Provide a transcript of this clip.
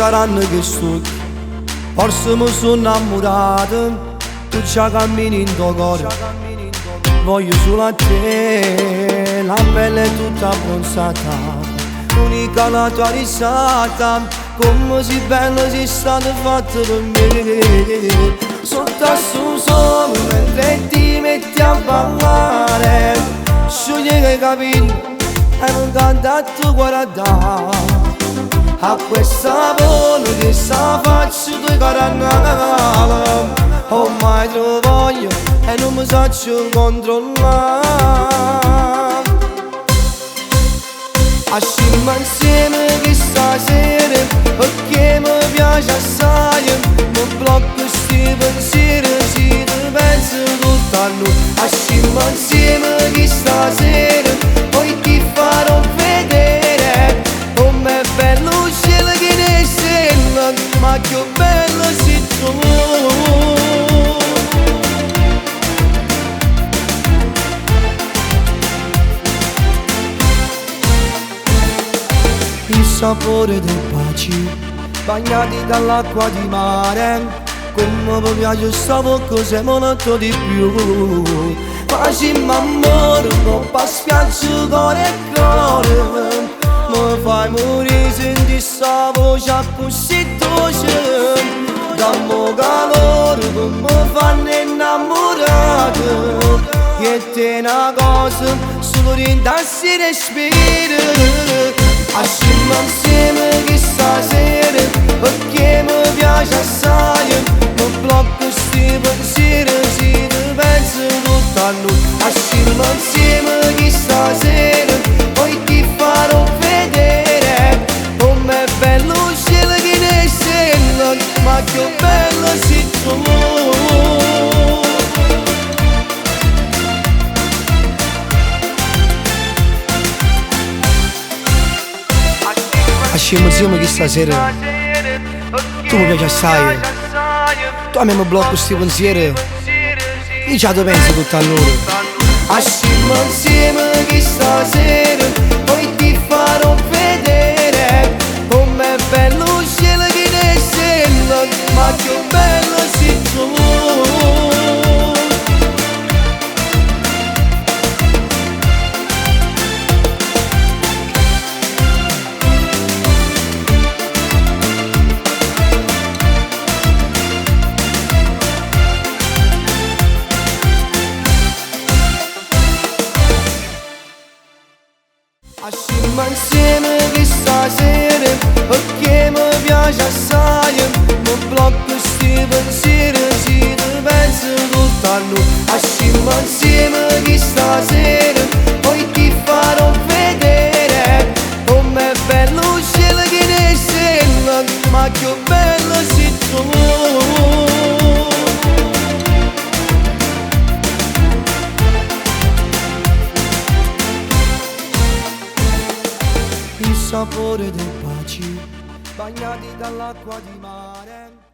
saranno che sto, forse mi sono innamorato. Tu già cammini in tuo cuore, voglio solo a te. La pelle è tutta abbronzata, unica la tua risata. Come si bella sei stata fatta per me. Sotto a sto sole mentre ti metti a ballare, scioglie i capelli e non canta a tu guardare. A questa voce che sta faccia di carnale, ormai te lo voglio e non mi saccio controllare. Asciamo insieme che stasera, perché mi piace assai. Mi blocco sti pensieri, si ti penso tutto a noi. Asciamo insieme che stasera, poi ti farò vedere com'è bello il cielo che ne stelle, ma che bello sei tu. Il sapore dei baci bagnati dall'acqua di mare, come mi piace sta bocca se mi noto di più. Facciamo amore, un po' spiazzo cuore e cuore, mi fai morire, senti sta voce a pussitoce. Dammo calore che mi fanno innamorato, che te una cosa solo rintassi respiro. Asciamo insieme che stasera, perché mi piace assai. Mi blocco sti pensieri, si ti penso tutto a noi. Asciamo insieme che stasera, poi ti farò vedere com'è bello il cielo che ne stelle, ma che bello sei tu. Asciamo insieme che stasera, tu mi piaci assai. Tu a me mi blocco sti pensieri, io già te penso tutto a loro. Asciamo insieme che stasera, poi ti farò vedere com'è bello il cielo che ne stelle, ma che bello sei tu. Asciamo insieme che stasera, perché mi piace assai. Mi blocco sti pensieri, si ti penso tutto a noi. Asciamo insieme che stasera, poi ti farò vedere com'è bello il cielo che ne stelle, ma che bello sei tu. Il sapore dei baci bagnati dall'acqua di mare.